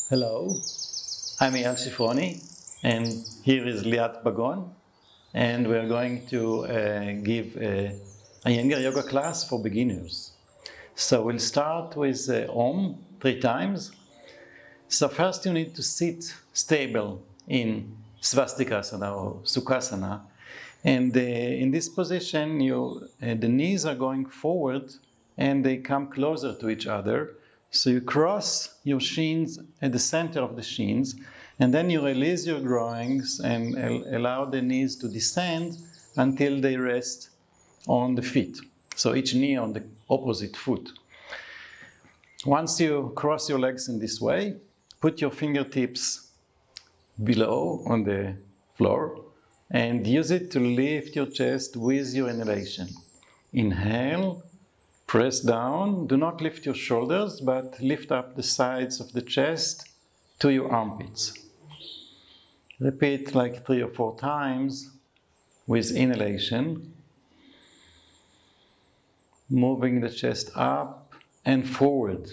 Hello, I'm Eyal Shifroni, and here is Liat Bagon, and we're going to give a Iyengar Yoga class for beginners. So we'll start with Om 3 times. So first you need to sit stable in Svastikasana or Sukhasana, and in this position the knees are going forward and they come closer to each other. So you cross your shins at the center of the shins, and then you release your groins and allow the knees to descend until they rest on the feet. So each knee on the opposite foot. Once you cross your legs in this way, put your fingertips below on the floor and use it to lift your chest with your inhalation. Inhale. Press down, do not lift your shoulders, but lift up the sides of the chest to your armpits. Repeat like 3 or 4 times with inhalation, moving the chest up and forward,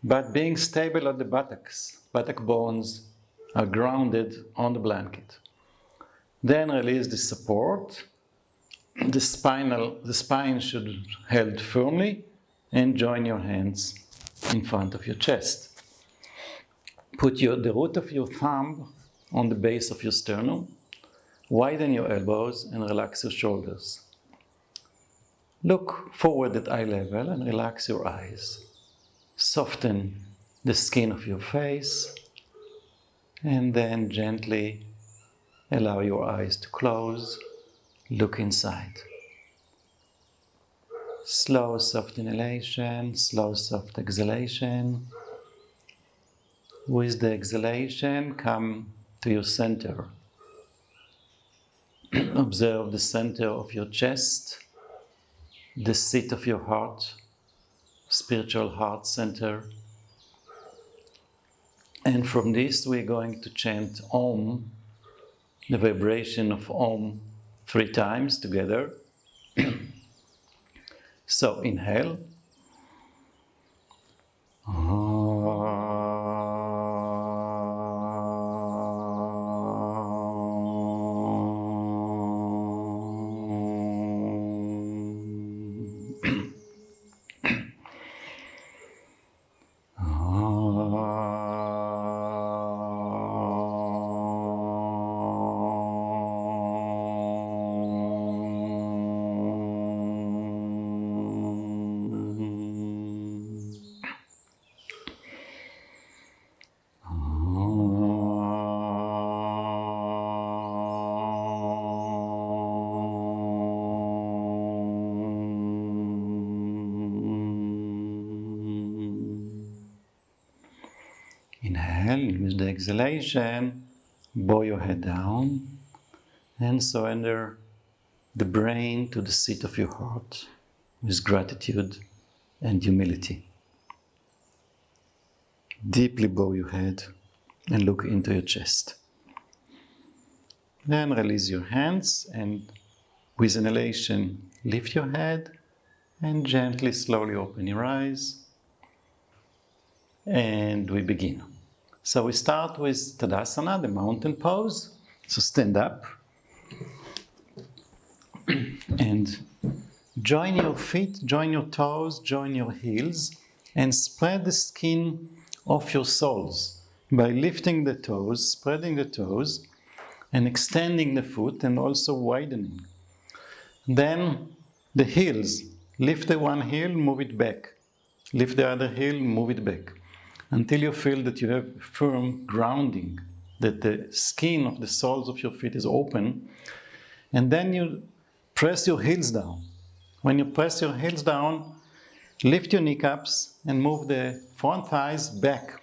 but being stable at the buttocks. Buttock bones are grounded on the blanket. Then release the support. The spine should be held firmly, and join your hands in front of your chest. Put the root of your thumb on the base of your sternum, widen your elbows and relax your shoulders. Look forward at eye level and relax your eyes. Soften the skin of your face and then gently allow your eyes to close. Look inside. Slow, soft inhalation, slow, soft exhalation. With the exhalation, come to your center. Observe the center of your chest, the seat of your heart, spiritual heart center. And from this, we're going to chant Om, the vibration of Om, 3 times together. So inhale. Inhale, with the exhalation, bow your head down and surrender the brain to the seat of your heart with gratitude and humility. Deeply bow your head and look into your chest. Then release your hands and with inhalation, lift your head and gently, slowly open your eyes. And we begin. So we start with Tadasana, the mountain pose. So stand up and join your feet, join your toes, join your heels, and spread the skin of your soles by lifting the toes, spreading the toes, and extending the foot and also widening. Then the heels, lift the one heel, move it back. Lift the other heel, move it back. Until you feel that you have firm grounding, that the skin of the soles of your feet is open. And then you press your heels down. When you press your heels down, lift your kneecaps and move the front thighs back.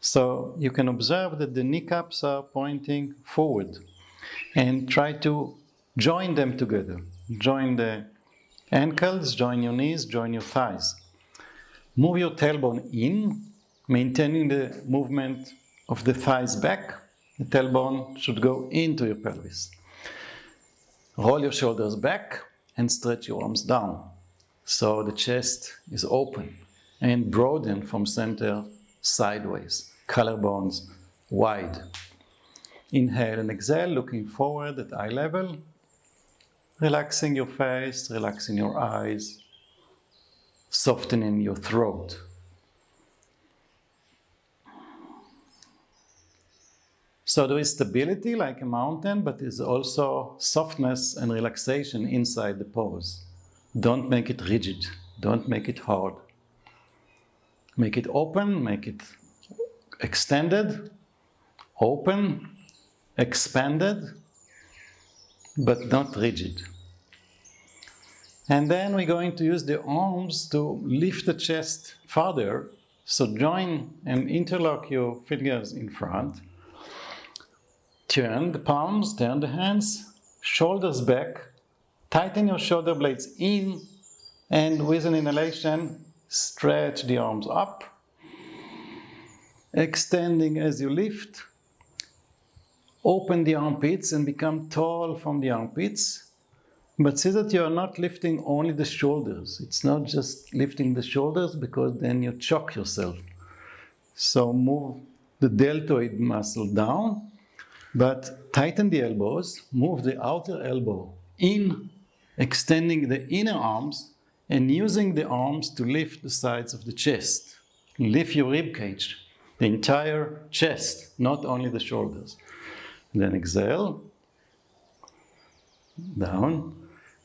So you can observe that the kneecaps are pointing forward. And try to join them together. Join the ankles, join your knees, join your thighs. Move your tailbone in, maintaining the movement of the thighs back. The tailbone should go into your pelvis. Roll your shoulders back and stretch your arms down. So the chest is open and broaden from center sideways, collarbones wide. Inhale and exhale, looking forward at eye level, relaxing your face, relaxing your eyes, softening your throat. So there is stability like a mountain, but there's also softness and relaxation inside the pose. Don't make it rigid, don't make it hard. Make it open, make it extended, open, expanded, but not rigid. And then we're going to use the arms to lift the chest further. So join and interlock your fingers in front. Turn the palms, turn the hands, shoulders back. Tighten your shoulder blades in, and with an inhalation, stretch the arms up. Extending as you lift. Open the armpits and become tall from the armpits. But see that you are not lifting only the shoulders. It's not just lifting the shoulders, because then you choke yourself. So move the deltoid muscle down, but tighten the elbows, move the outer elbow in, extending the inner arms and using the arms to lift the sides of the chest. Lift your rib cage, the entire chest, not only the shoulders. Then exhale, down.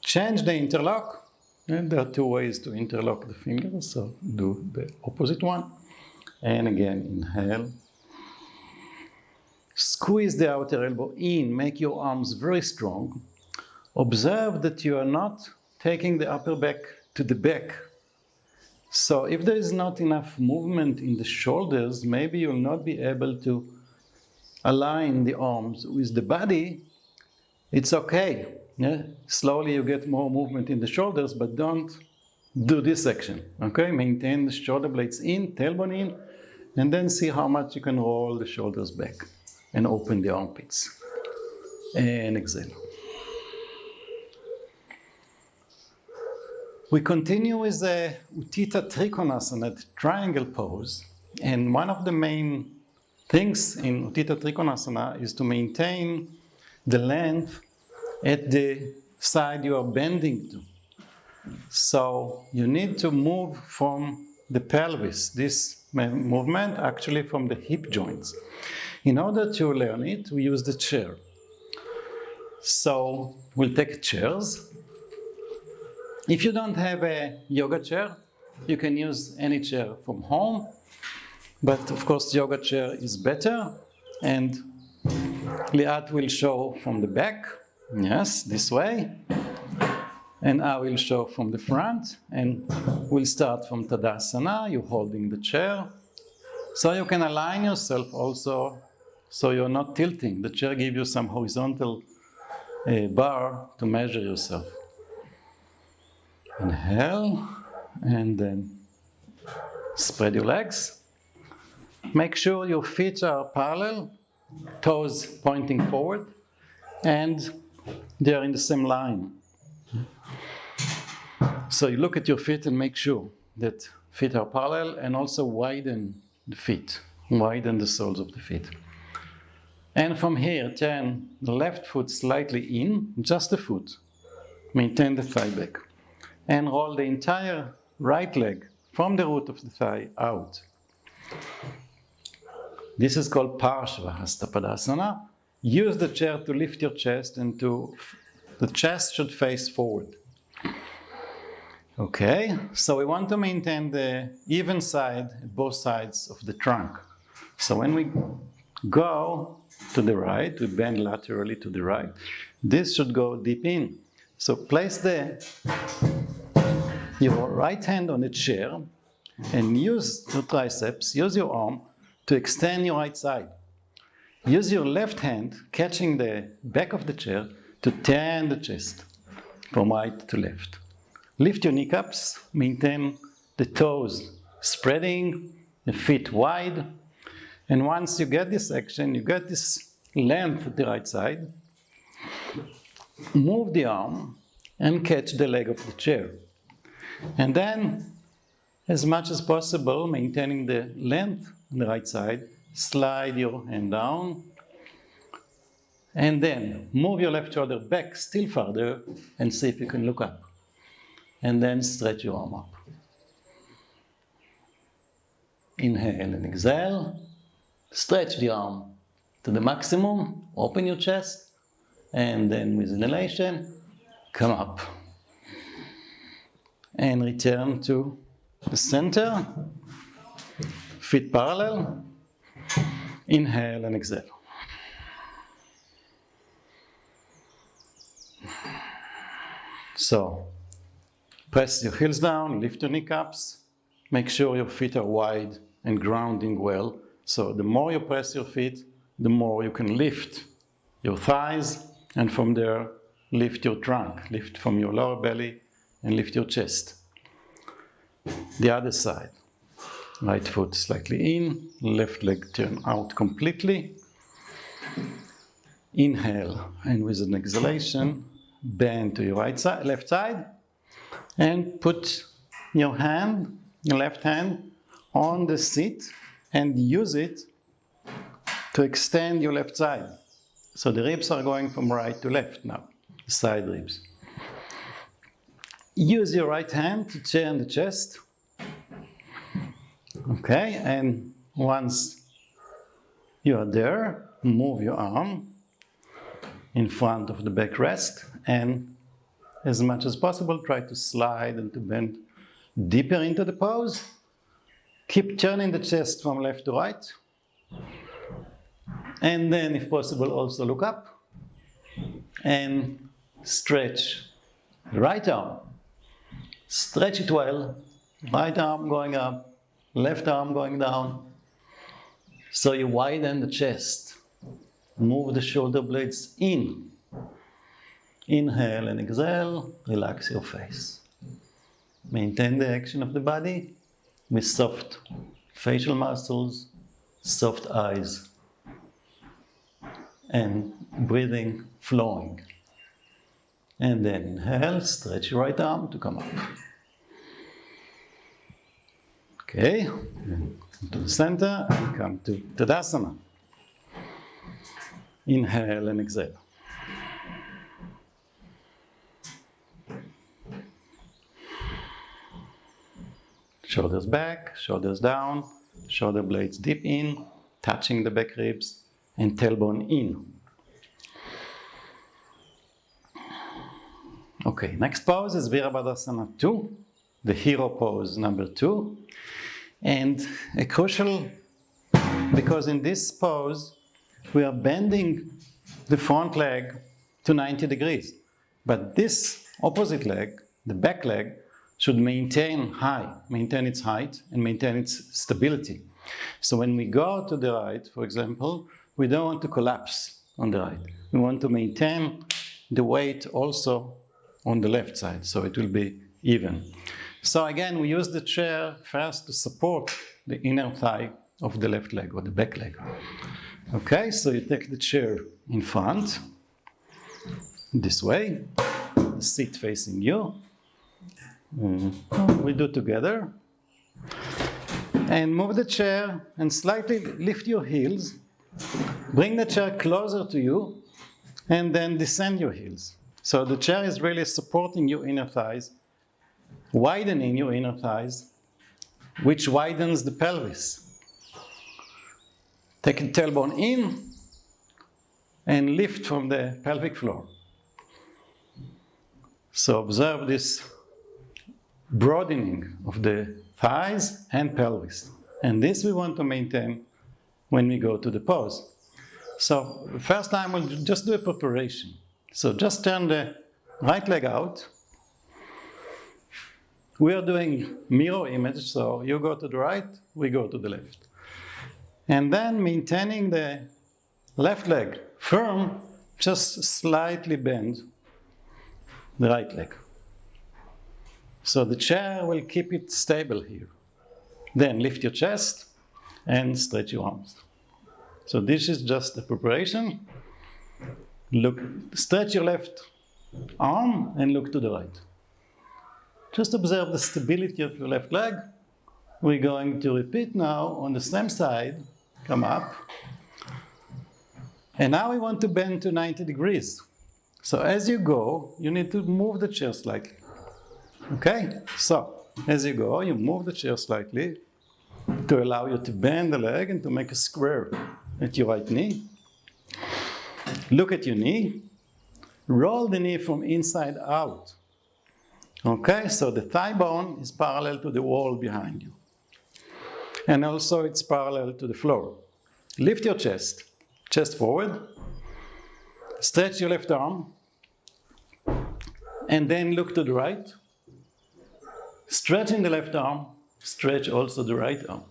Change the interlock. And there are two ways to interlock the fingers, so do the opposite one. And again, inhale. Squeeze the outer elbow in, make your arms very strong. Observe that you are not taking the upper back to the back. So if there is not enough movement in the shoulders, maybe you'll not be able to align the arms with the body. It's okay. Yeah? Slowly you get more movement in the shoulders, but don't do this section. Okay? Maintain the shoulder blades in, tailbone in, and then see how much you can roll the shoulders back and open the armpits. And exhale. We continue with the Uttita Trikonasana, the triangle pose. And one of the main things in Uttita Trikonasana is to maintain the length at the side you are bending to. So you need to move from the pelvis, this movement actually from the hip joints. In order to learn it, we use the chair. So we'll take chairs. If you don't have a yoga chair, you can use any chair from home. But of course, yoga chair is better. And Liat will show from the back. Yes, this way. And I will show from the front. And we'll start from Tadasana. You're holding the chair. So you can align yourself also so you're not tilting. The chair gives you some horizontal bar to measure yourself. Inhale, and then spread your legs. Make sure your feet are parallel, toes pointing forward, and they are in the same line. So you look at your feet and make sure that feet are parallel, and also widen the feet, widen the soles of the feet. And from here, turn the left foot slightly in, just the foot. Maintain the thigh back. And roll the entire right leg from the root of the thigh out. This is called Parshvahasta Padasana. Use the chair to lift your chest, and the chest should face forward. Okay, so we want to maintain the even side at both sides of the trunk. So when we go to the right, we bend laterally to the right. This should go deep in. So place your right hand on the chair and use your triceps, use your arm to extend your right side. Use your left hand, catching the back of the chair, to turn the chest from right to left. Lift your kneecaps, maintain the toes spreading, the feet wide. And once you get this action, you get this length at the right side, move the arm and catch the leg of the chair. And then, as much as possible, maintaining the length on the right side, slide your hand down, and then move your left shoulder back still further and see if you can look up. And then stretch your arm up. Inhale and exhale. Stretch the arm to the maximum, open your chest, and then with inhalation, come up. And return to the center, feet parallel. Inhale and exhale. So, press your heels down, lift your kneecaps, make sure your feet are wide and grounding well. So the more you press your feet, the more you can lift your thighs, and from there, lift your trunk, lift from your lower belly and lift your chest. The other side, right foot slightly in, left leg turn out completely. Inhale, and with an exhalation, bend to your left side, and put your left hand on the seat and use it to extend your left side. So the ribs are going from right to left now, the side ribs. Use your right hand to turn the chest. Okay, and once you are there, move your arm in front of the backrest, and as much as possible, try to slide and to bend deeper into the pose. Keep turning the chest from left to right. And then, if possible, also look up and stretch the right arm. Stretch it well. Right arm going up, left arm going down. So you widen the chest. Move the shoulder blades in. Inhale and exhale. Relax your face. Maintain the action of the body with soft facial muscles, soft eyes, and breathing flowing. And then inhale, stretch your right arm to come up. Okay, to the center and come to Tadasana. Inhale and exhale. Shoulders back, shoulders down, shoulder blades deep in, touching the back ribs, and tailbone in. Okay, next pose is Virabhadrasana II, the hero pose number 2. And a crucial, because in this pose, we are bending the front leg to 90 degrees. But this opposite leg, the back leg, should maintain its height and maintain its stability. So when we go to the right, for example, we don't want to collapse on the right. We want to maintain the weight also on the left side, so it will be even. So again, we use the chair first to support the inner thigh of the left leg or the back leg. Okay, so you take the chair in front, this way, the seat facing you. We do together. And move the chair and slightly lift your heels. Bring the chair closer to you and then descend your heels. So the chair is really supporting your inner thighs, widening your inner thighs, which widens the pelvis. Take the tailbone in and lift from the pelvic floor. So observe this broadening of the thighs and pelvis. And this we want to maintain when we go to the pose. So first time we'll just do a preparation. So just turn the right leg out. We are doing mirror image, so you go to the right, we go to the left. And then maintaining the left leg firm, just slightly bend the right leg. So the chair will keep it stable here. Then lift your chest and stretch your arms. So this is just the preparation. Stretch your left arm and look to the right. Just observe the stability of your left leg we're going to repeat now on the same side. Come up. And now we want to bend to 90 degrees. So as you go, you need to move the chair slightly. Okay? So, as you go, you move the chair slightly to allow you to bend the leg and to make a square at your right knee. Look at your knee. Roll the knee from inside out. Okay, so the thigh bone is parallel to the wall behind you. And also it's parallel to the floor. Lift your chest, chest forward. Stretch your left arm. And then look to the right. Stretching the left arm, stretch also the right arm.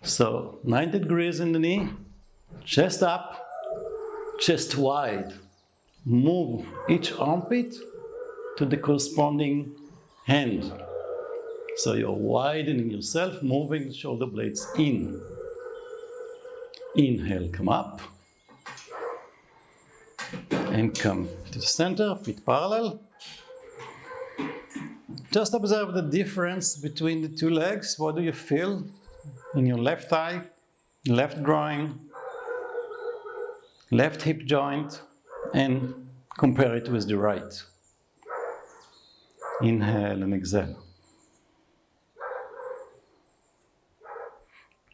So 90 degrees in the knee, chest up, chest wide. Move each armpit to the corresponding hand. So you're widening yourself, moving the shoulder blades in. Inhale, come up. And come to the center, feet parallel. Just observe the difference between the two legs. What do you feel in your left thigh, left groin, left hip joint, and compare it with the right. Inhale and exhale.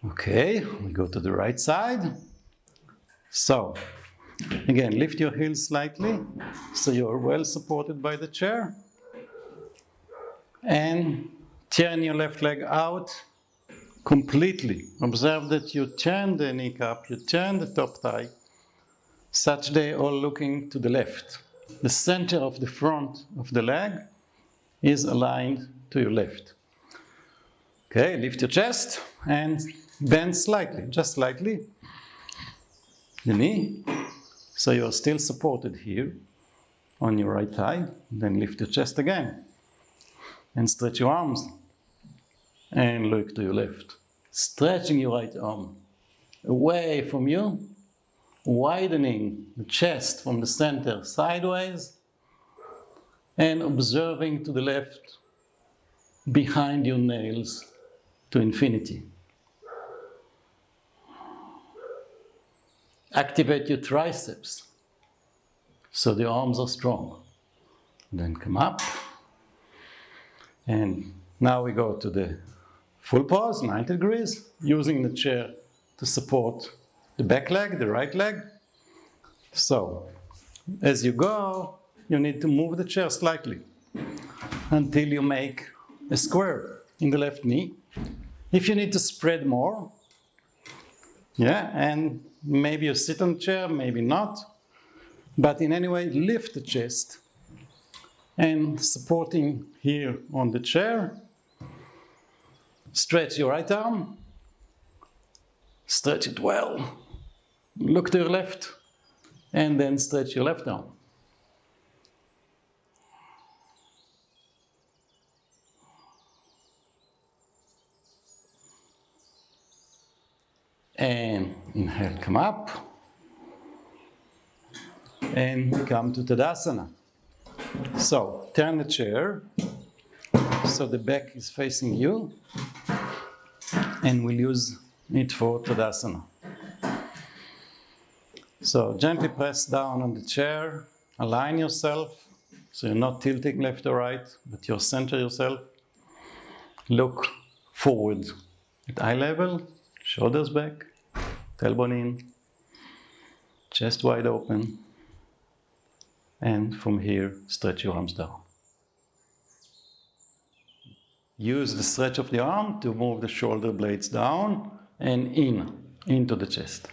Okay, we go to the right side. So, again, lift your heels slightly so you're well supported by the chair. And turn your left leg out completely. Observe that you turn the kneecap, you turn the top thigh, such they all looking to the left. The center of the front of the leg is aligned to your left. Okay, lift your chest and bend slightly, just slightly, the knee. So you're still supported here on your right thigh. Then lift your chest again. And stretch your arms. And look to your left. Stretching your right arm away from you. Widening the chest from the center sideways. And observing to the left behind your nails to infinity. Activate your triceps so the arms are strong. Then come up. And now we go to the full pose, 90 degrees, using the chair to support the back leg, the right leg. So, as you go, you need to move the chair slightly until you make a square in the left knee. If you need to spread more, and maybe you sit on the chair, maybe not, but in any way, lift the chest. And supporting here on the chair, stretch your right arm, stretch it well, look to your left, and then stretch your left arm. And inhale, come up, and come to Tadasana. So, turn the chair so the back is facing you, and we'll use it for Tadasana. So, gently press down on the chair, align yourself, so you're not tilting left or right, but you center yourself. Look forward at eye level, shoulders back, tailbone in, chest wide open. And from here, stretch your arms down. Use the stretch of the arm to move the shoulder blades down and into the chest.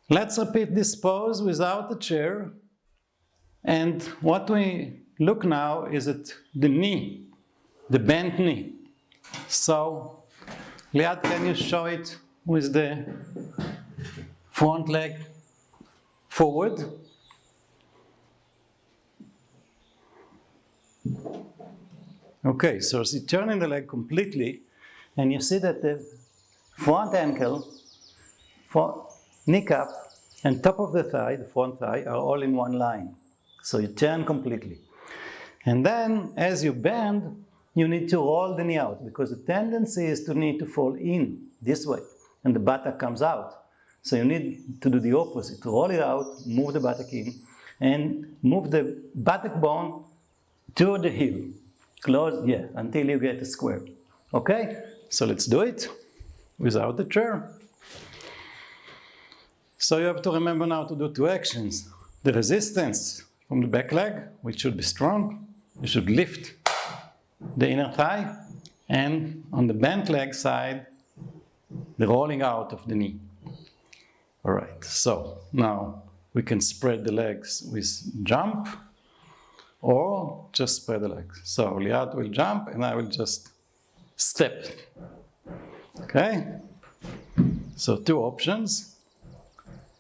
Let's repeat this pose without the chair. And what we look now is at the knee, the bent knee. So, Liat, can you show it with the front leg forward? Okay, so as you turn in the leg completely, and you see that the front ankle, kneecap, and top of the thigh, the front thigh, are all in one line. So you turn completely. And then, as you bend, you need to roll the knee out, because the tendency is to need to fall in this way, and the buttock comes out. So you need to do the opposite, roll it out, move the buttock in, and move the buttock bone to the heel. Close, until you get a square. Okay? So let's do it without the chair. So you have to remember now to do two actions. The resistance from the back leg, which should be strong. You should lift the inner thigh, and on the bent leg side, the rolling out of the knee. All right, so now we can spread the legs with jump, or just spread the legs. So Liat will jump, and I will just step. Okay? So two options.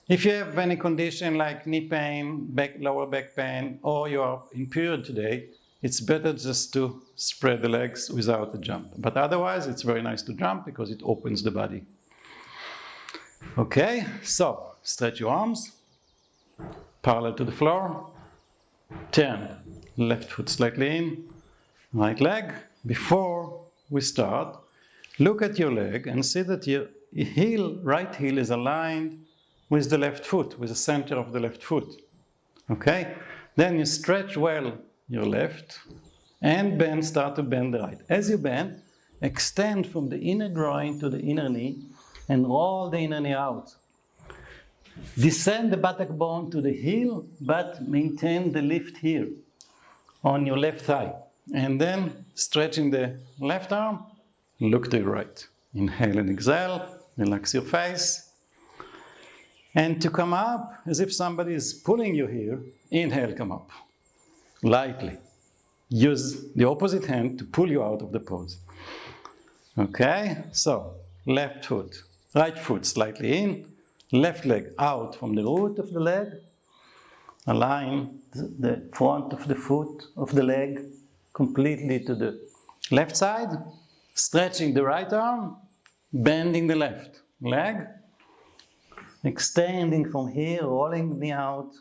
If you have any condition like knee pain, lower back pain, or you are in period today, it's better just to spread the legs without a jump. But otherwise, it's very nice to jump because it opens the body. Okay, so stretch your arms, parallel to the floor, turn, left foot slightly in, right leg. Before we start, look at your leg and see that your heel, right heel is aligned with the left foot, with the center of the left foot. Okay, then you stretch well your left, and start to bend the right. As you bend, extend from the inner groin to the inner knee, and roll the inner knee out. Descend the buttock bone to the heel, but maintain the lift here on your left thigh. And then, stretching the left arm, look to your right. Inhale and exhale, relax your face. And to come up, as if somebody is pulling you here, inhale, come up. Lightly. Use the opposite hand to pull you out of the pose. Okay, so left foot, right foot slightly in, left leg out from the root of the leg. Align the front of the foot, of the leg, completely to the left side. Stretching the right arm, bending the left leg. Extending from here, rolling the knee out.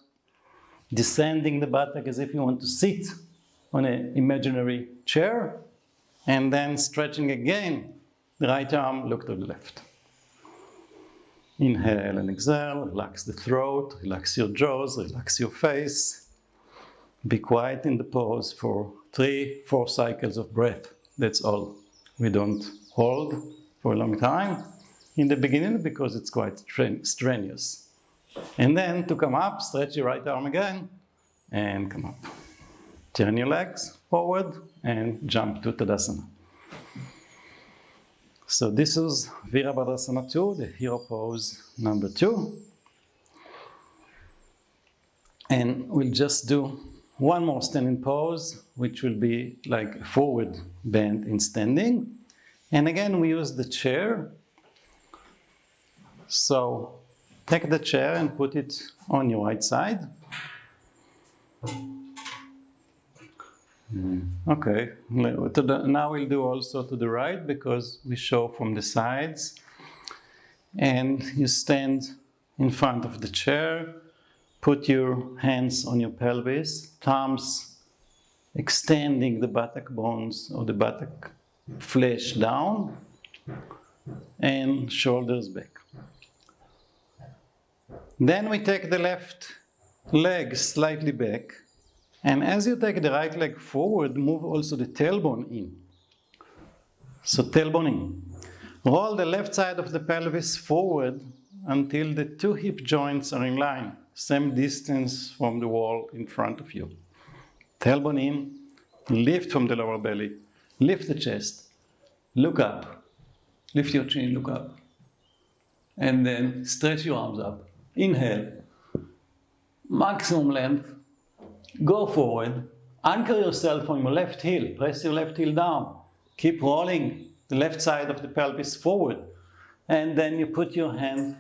Descending the buttock as if you want to sit on an imaginary chair, and then stretching again the right arm, look to the left. Inhale and exhale, relax the throat, relax your jaws, relax your face. Be quiet in the pose for 3-4 cycles of breath. That's all. We don't hold for a long time in the beginning because it's quite strenuous. And then to come up, stretch your right arm again, and come up. Turn your legs forward and jump to Tadasana. So this is Virabhadrasana II, the hero pose number 2. And we'll just do one more standing pose, which will be like a forward bend in standing. And again, we use the chair. So take the chair and put it on your right side. Okay, now we'll do also to the right because we show from the sides. And you stand in front of the chair, put your hands on your pelvis, thumbs extending the buttock bones or the buttock flesh down, and shoulders back. Then we take the left leg slightly back, and as you take the right leg forward, move also the tailbone in. So tailbone in. Roll the left side of the pelvis forward until the 2 hip joints are in line, same distance from the wall in front of you. Tailbone in, lift from the lower belly, lift the chest, look up, lift your chin, look up, and then stretch your arms up. Inhale, maximum length, go forward, anchor yourself on your left heel, press your left heel down, keep rolling the left side of the pelvis forward, and then you put your hand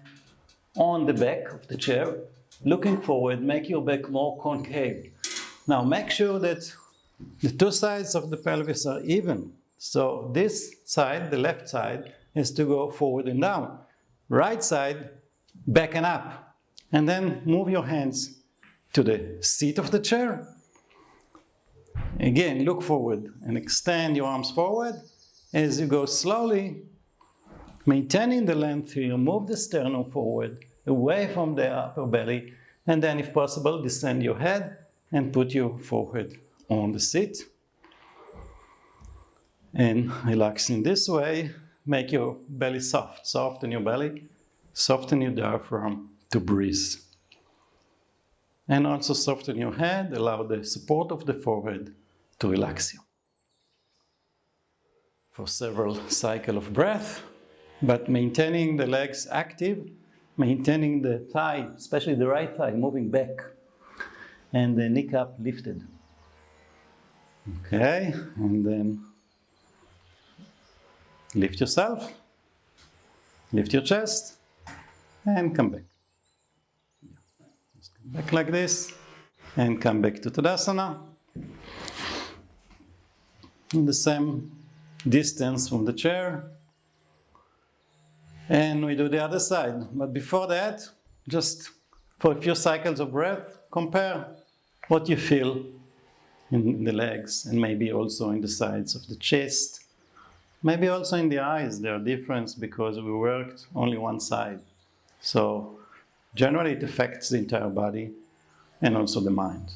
on the back of the chair, looking forward, make your back more concave. Now make sure that the 2 sides of the pelvis are even. So this side, the left side, is to go forward and down. Right side, back and up. And then move your hands to the seat of the chair. Again, look forward and extend your arms forward. As you go slowly, maintaining the length here, move the sternum forward, away from the upper belly, and then if possible, descend your head and put your forehead on the seat. And relaxing this way, make your belly soft. Soften your belly, soften your diaphragm to breathe. And also soften your head, allow the support of the forehead to relax you. For several cycles of breath, but maintaining the legs active, maintaining the thigh, especially the right thigh, moving back, and the kneecap lifted. Okay, and then lift yourself, lift your chest, and come back. Just come back like this, and come back to Tadasana. In the same distance from the chair. And we do the other side. But before that, just for a few cycles of breath, compare what you feel in the legs and maybe also in the sides of the chest. Maybe also in the eyes, there are differences because we worked only one side. So generally it affects the entire body and also the mind.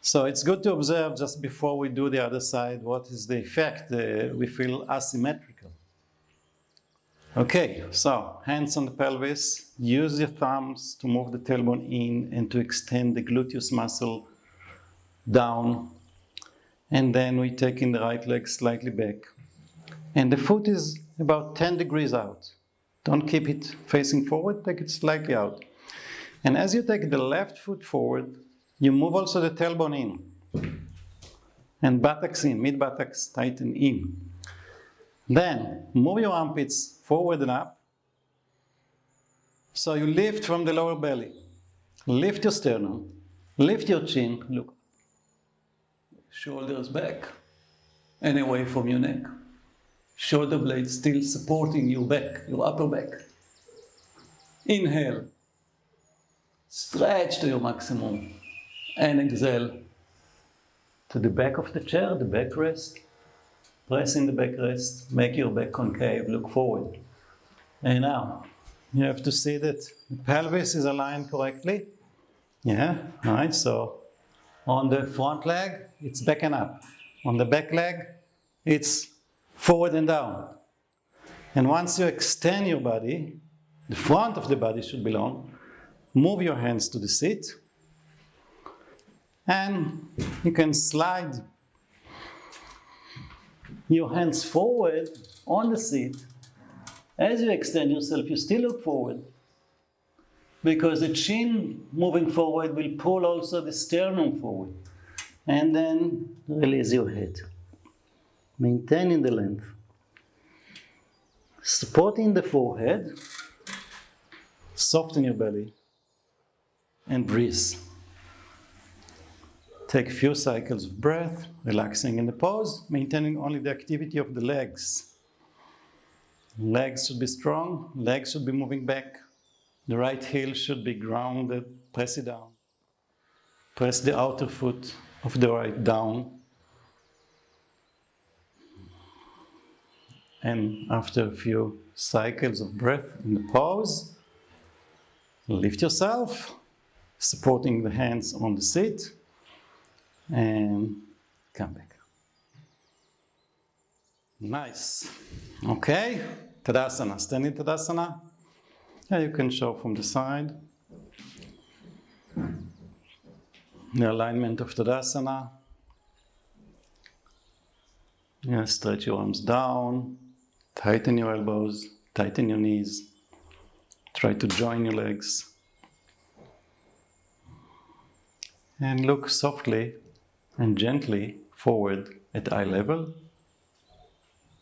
So it's good to observe just before we do the other side, what is the effect. We feel asymmetrical. Okay, so hands on the pelvis, use your thumbs to move the tailbone in and to extend the gluteus muscle down. And then we take in the right leg slightly back. And the foot is about 10 degrees out. Don't keep it facing forward, take it slightly out. And as you take the left foot forward, you move also the tailbone in. And buttocks in, mid buttocks tighten in. Then move your armpits forward and up. So you lift from the lower belly. Lift your sternum, lift your chin, look. Shoulders back and away from your neck. Shoulder blades still supporting your back, your upper back. Inhale. Stretch to your maximum. And exhale to the back of the chair, the backrest. Press in the backrest, make your back concave, look forward. And now, you have to see that the pelvis is aligned correctly. Yeah, right, so on the front leg, it's back and up. On the back leg, it's forward and down. And once you extend your body, the front of the body should be long, move your hands to the seat. And you can slide your hands forward on the seat. As you extend yourself, you still look forward. Because the chin moving forward will pull also the sternum forward. And then release your head. Maintaining the length. Supporting the forehead. Soften your belly. And breathe. Take a few cycles of breath, relaxing in the pose, maintaining only the activity of the legs. Legs should be strong, legs should be moving back. The right heel should be grounded, press it down. Press the outer foot of the right down. And after a few cycles of breath in the pose, lift yourself, supporting the hands on the seat. And come back. Nice. Okay, Tadasana, standing Tadasana. And you can show from the side. The alignment of Tadasana. Yeah, stretch your arms down, tighten your elbows, tighten your knees. Try to join your legs. And look softly and gently forward at eye level.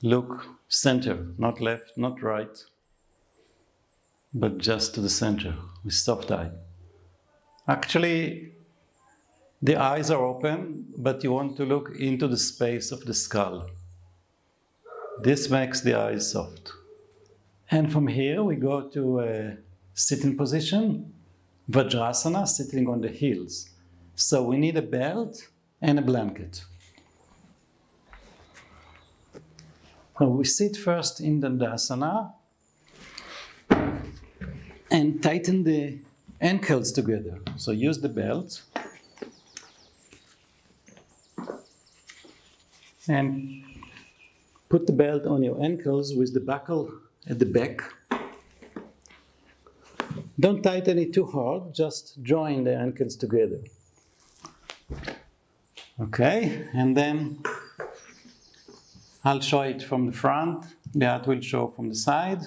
Look center, not left, not right, but just to the center with soft eye. Actually, the eyes are open, but you want to look into the space of the skull. This makes the eyes soft. And from here we go to a sitting position. Vajrasana, sitting on the heels. So we need a belt and a blanket. So we sit first in the Tadasana and tighten the ankles together. So use the belt and put the belt on your ankles with the buckle at the back. Don't tighten it too hard, just join the ankles together. Okay, and then I'll show it from the front, Liat will show from the side.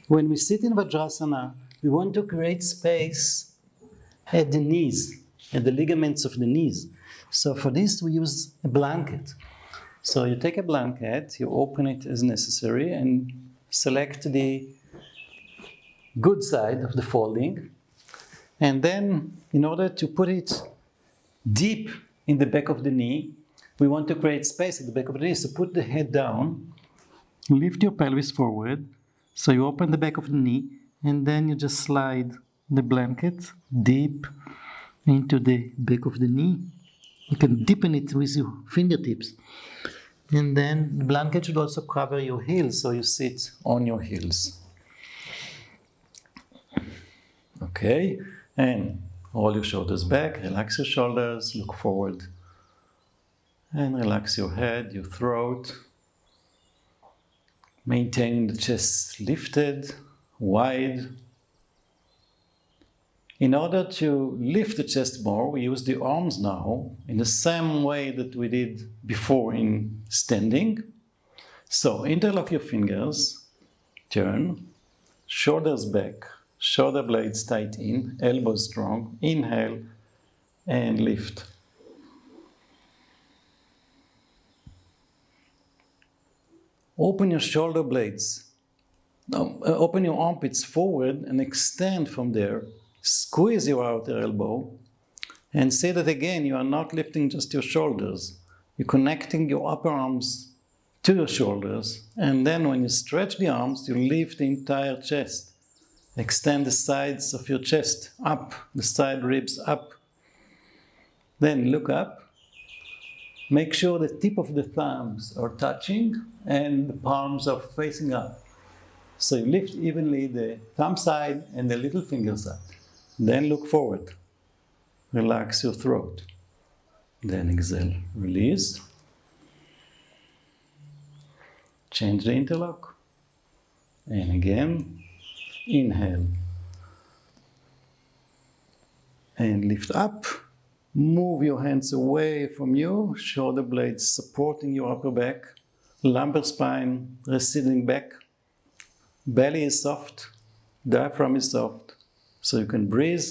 When we sit in Vajrasana, we want to create space at the knees, at the ligaments of the knees. So for this we use a blanket. So you take a blanket, you open it as necessary and select the good side of the folding. And then in order to put it deep in the back of the knee, we want to create space at the back of the knee. So put the head down, lift your pelvis forward. So you open the back of the knee and then you just slide the blanket deep into the back of the knee. You can deepen it with your fingertips. And then the blanket should also cover your heels, so you sit on your heels. Okay, and roll your shoulders back, relax your shoulders, look forward. And relax your head, your throat. Maintain the chest lifted, wide. In order to lift the chest more, we use the arms now in the same way that we did before in standing. So interlock your fingers, turn, shoulders back, shoulder blades tight in, elbows strong, inhale and lift. Open your shoulder blades, open your armpits forward and extend from there. Squeeze your outer elbow and say that again, you are not lifting just your shoulders. You're connecting your upper arms to your shoulders. And then when you stretch the arms, you lift the entire chest. Extend the sides of your chest up, the side ribs up. Then look up. Make sure the tip of the thumbs are touching and the palms are facing up. So you lift evenly the thumb side and the little finger side. Then look forward. Relax your throat. Then exhale. Release. Change the interlock. And again, inhale. And lift up. Move your hands away from you. Shoulder blades supporting your upper back. Lumbar spine receding back. Belly is soft. Diaphragm is soft. So you can breathe.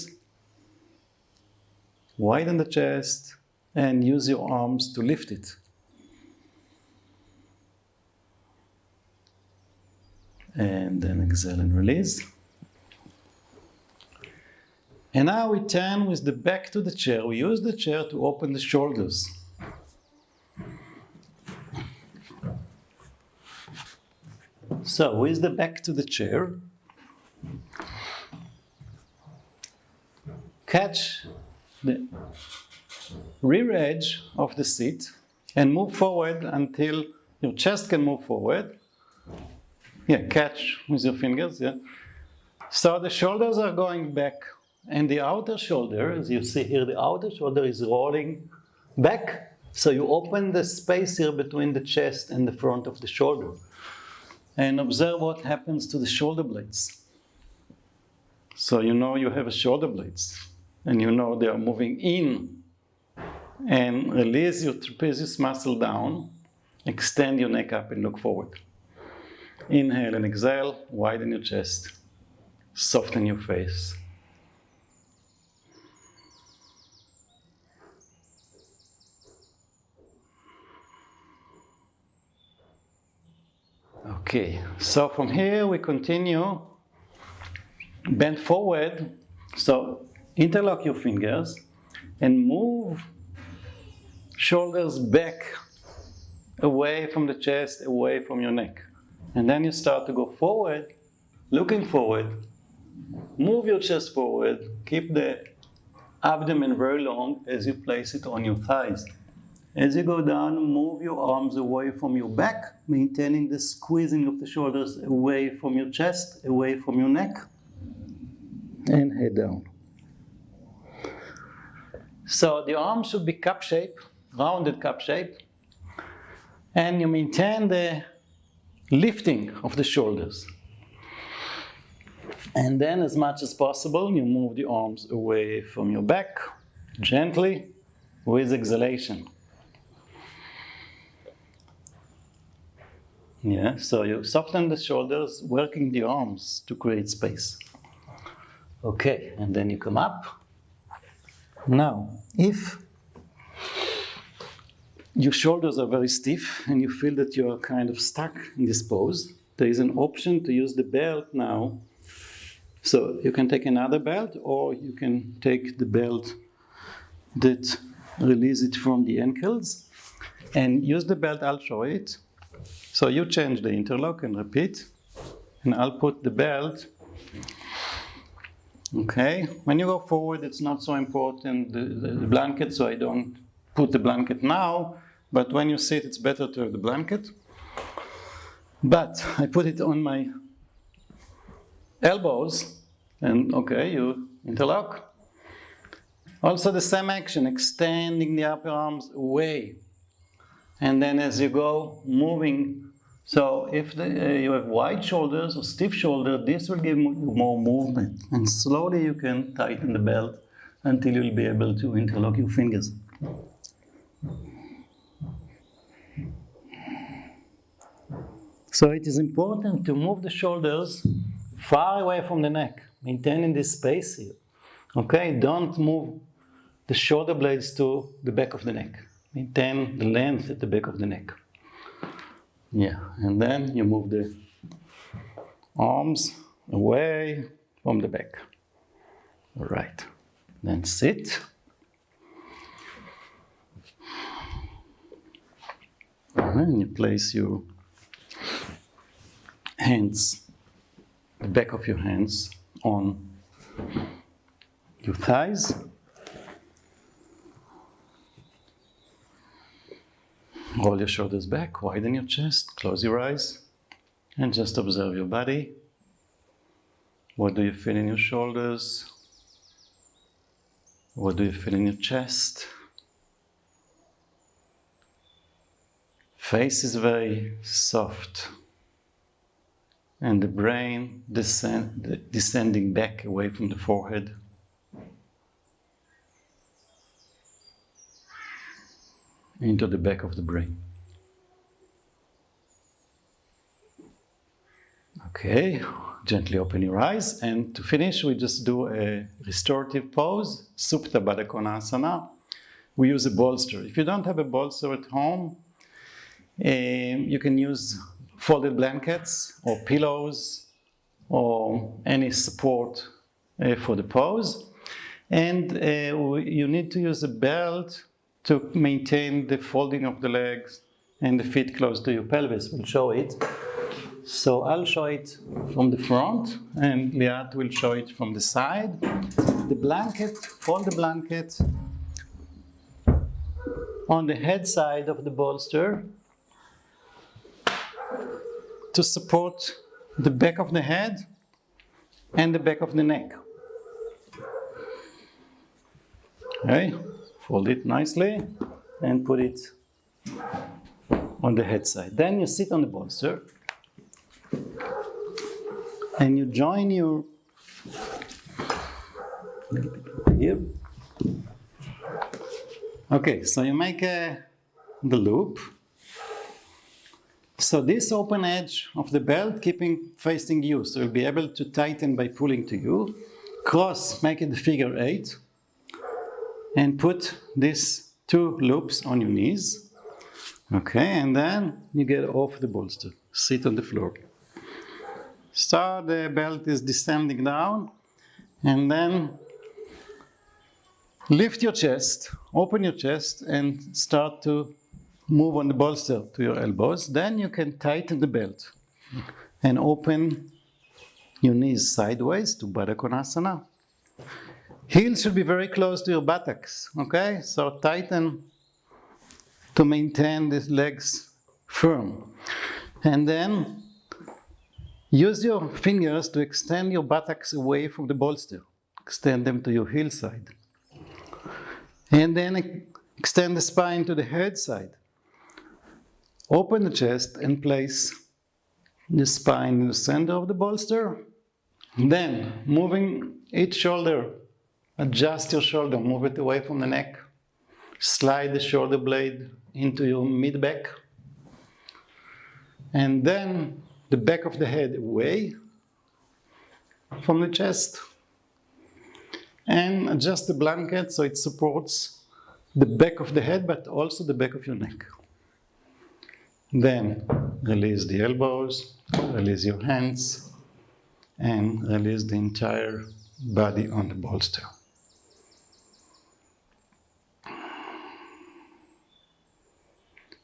Widen the chest and use your arms to lift it. And then exhale and release. And now we turn with the back to the chair. We use the chair to open the shoulders. So with the back to the chair, catch the rear edge of the seat and move forward until your chest can move forward. Yeah, catch with your fingers, yeah. So the shoulders are going back and the outer shoulder, as you see here, the outer shoulder is rolling back. So you open the space here between the chest and the front of the shoulder. And observe what happens to the shoulder blades. So you know you have a shoulder blades. And you know they are moving in. And release your trapezius muscle down. Extend your neck up and look forward. Inhale and exhale. Widen your chest. Soften your face. Okay, so from here we continue. Bend forward. So interlock your fingers and move shoulders back, away from the chest, away from your neck. And then you start to go forward, looking forward, move your chest forward, keep the abdomen very long as you place it on your thighs. As you go down, move your arms away from your back, maintaining the squeezing of the shoulders away from your chest, away from your neck, and head down. So the arms should be cup shape, rounded cup shape, and you maintain the lifting of the shoulders. And then, as much as possible, you move the arms away from your back, gently, with exhalation. Yeah, so you soften the shoulders, working the arms to create space. Okay, and then you come up. Now, if your shoulders are very stiff and you feel that you are kind of stuck in this pose, there is an option to use the belt now. So you can take another belt, or you can take the belt that release it from the ankles and use the belt. I'll show it. So you change the interlock and repeat, and I'll put the belt. Okay, when you go forward, it's not so important, the blanket, so I don't put the blanket now, but when you sit, it's better to have the blanket. But I put it on my elbows, and okay, you interlock. Also the same action, extending the upper arms away. And then as you go, moving. So if you have wide shoulders or stiff shoulder, this will give you more movement. And slowly you can tighten the belt until you'll be able to interlock your fingers. So it is important to move the shoulders far away from the neck, maintaining this space here. Okay, don't move the shoulder blades to the back of the neck. Maintain the length at the back of the neck. Yeah, and then you move the arms away from the back. All right, then sit. And then you place your hands, the back of your hands on your thighs. Roll your shoulders back, widen your chest, close your eyes, and just observe your body. What do you feel in your shoulders? What do you feel in your chest? Face is very soft, and the brain descending back away from the forehead. Into the back of the brain. Okay, gently open your eyes, and to finish we just do a restorative pose, Supta Baddha Konasana. We use a bolster. If you don't have a bolster at home, you can use folded blankets or pillows or any support for the pose. And you need to use a belt to maintain the folding of the legs and the feet close to your pelvis. We'll show it. So I'll show it from the front, and Liat will show it from the side. The blanket, fold the blanket on the head side of the bolster to support the back of the head and the back of the neck. Okay. Fold it nicely and put it on the head side. Then you sit on the bolster and you join your here. Okay, so you make the loop. So this open edge of the belt keeping facing you, so you'll be able to tighten by pulling to you. Cross, make it the figure 8. And put these 2 loops on your knees. Okay, and then you get off the bolster. Sit on the floor. So the belt is descending down, and then lift your chest, open your chest, and start to move on the bolster to your elbows. Then you can tighten the belt and open your knees sideways to Baddha Konasana. Heels should be very close to your buttocks, okay? So tighten to maintain these legs firm. And then use your fingers to extend your buttocks away from the bolster. Extend them to your heel side. And then extend the spine to the head side. Open the chest and place the spine in the center of the bolster. Then, moving each shoulder, adjust your shoulder, move it away from the neck. Slide the shoulder blade into your mid-back. And then the back of the head away from the chest. And adjust the blanket so it supports the back of the head, but also the back of your neck. Then release the elbows, release your hands, and release the entire body on the bolster.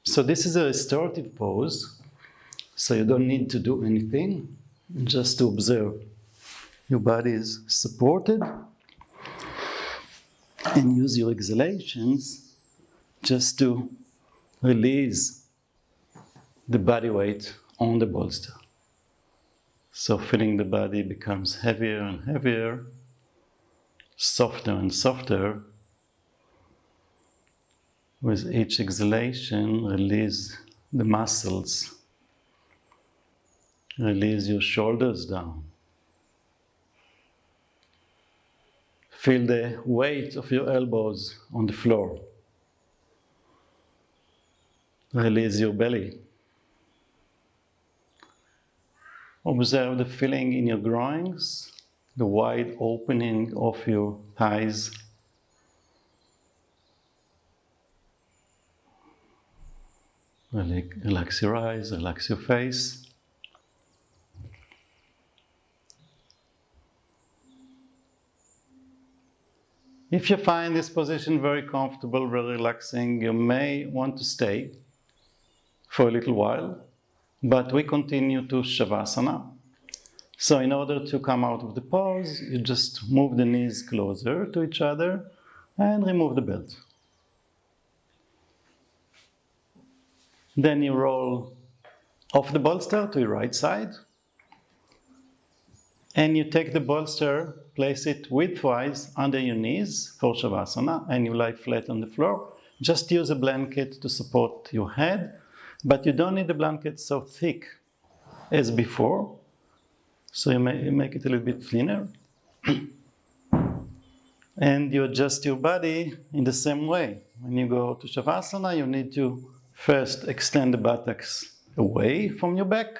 So this is a restorative pose, so you don't need to do anything, just to observe. Your body is supported, and use your exhalations just to release the body weight on the bolster. So feeling the body becomes heavier and heavier, softer and softer. With each exhalation, release the muscles. Release your shoulders down. Feel the weight of your elbows on the floor. Release your belly. Observe the feeling in your groins, the wide opening of your thighs. Relax your eyes, relax your face. If you find this position very comfortable, very relaxing, you may want to stay for a little while, but we continue to Savasana. So in order to come out of the pose, you just move the knees closer to each other and remove the belt. Then you roll off the bolster to your right side, and you take the bolster, place it widthwise under your knees for Shavasana, and you lie flat on the floor. Just use a blanket to support your head, but you don't need the blanket so thick as before, so you make it a little bit thinner. And you adjust your body in the same way. When you go to Shavasana, you need to first extend the buttocks away from your back,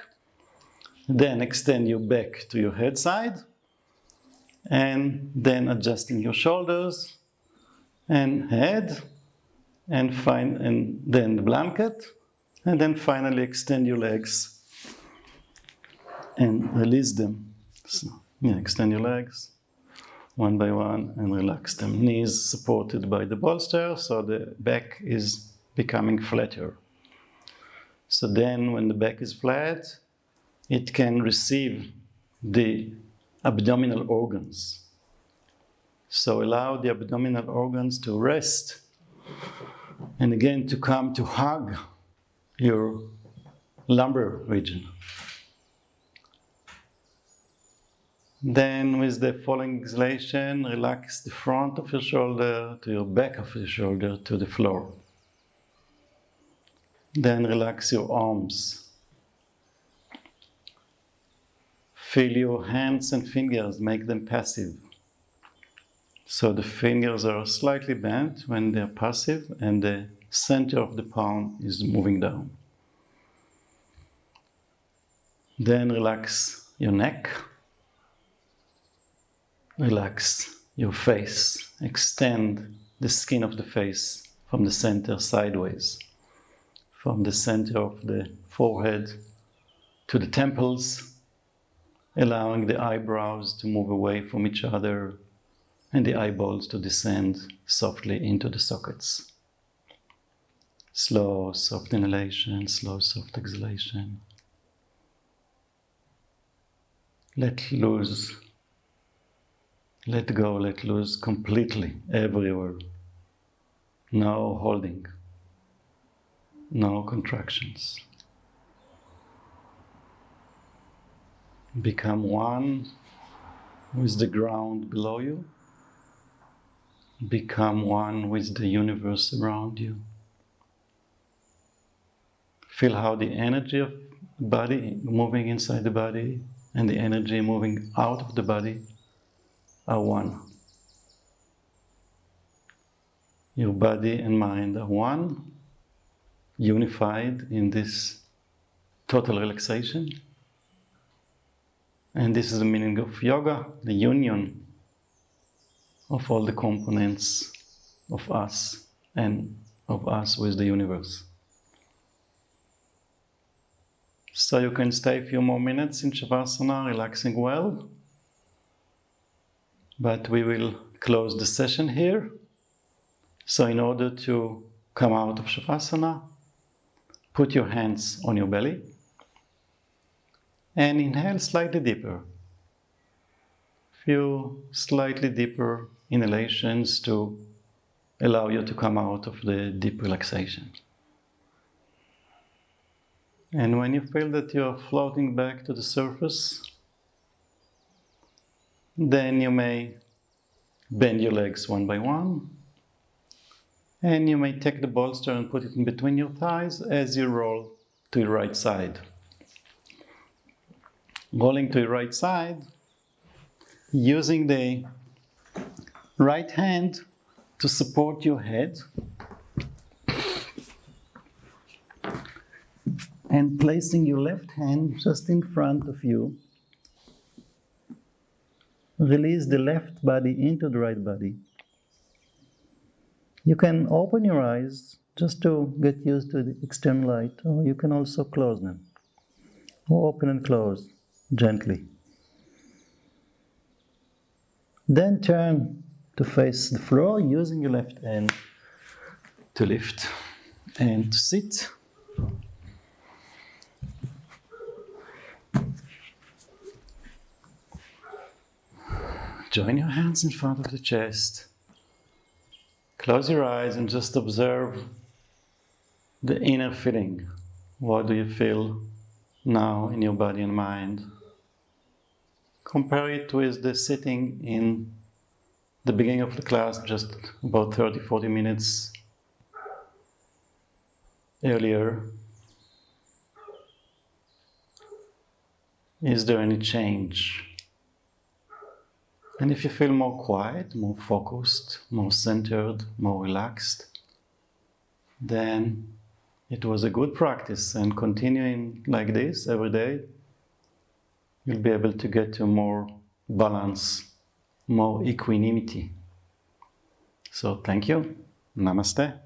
then extend your back to your head side, and then adjusting your shoulders and head, and then the blanket, and then finally extend your legs and release them. So, extend your legs one by one and relax them. Knees supported by the bolster, so the back is becoming flatter. So then when the back is flat, it can receive the abdominal organs. So allow the abdominal organs to rest, and again to come to hug your lumbar region. Then with the following exhalation, relax the front of your shoulder to your back of your shoulder to the floor. Then relax your arms. Feel your hands and fingers, make them passive. So the fingers are slightly bent when they're passive, and the center of the palm is moving down. Then relax your neck. Relax your face. Extend the skin of the face from the center sideways. From the center of the forehead to the temples, allowing the eyebrows to move away from each other and the eyeballs to descend softly into the sockets. Slow, soft inhalation, slow, soft exhalation. let loose, let go, let loose completely, everywhere. No holding, no contractions. Become one with the ground below you. Become one with the universe around you. Feel how the energy of the body moving inside the body and the energy moving out of the body are one. Your body and mind are one, unified in this total relaxation. And this is the meaning of yoga, the union of all the components of us and of us with the universe. So you can stay a few more minutes in Savasana, relaxing well. But we will close the session here. So in order to come out of Savasana, put your hands on your belly and inhale slightly deeper. Few slightly deeper inhalations to allow you to come out of the deep relaxation. And when you feel that you are floating back to the surface, then you may bend your legs one by one, and you may take the bolster and put it in between your thighs as you roll to your right side. Rolling to your right side, using the right hand to support your head, and placing your left hand just in front of you. Release the left body into the right body. You can open your eyes just to get used to the external light, or you can also close them, or open and close gently. Then turn to face the floor using your left hand to lift and to sit. Join your hands in front of the chest. Close your eyes and just observe the inner feeling. What do you feel now in your body and mind? Compare it with the sitting in the beginning of the class, just about 30-40 minutes earlier. Is there any change? And if you feel more quiet, more focused, more centered, more relaxed, then it was a good practice, and continuing like this every day, you'll be able to get to more balance, more equanimity. So thank you. Namaste.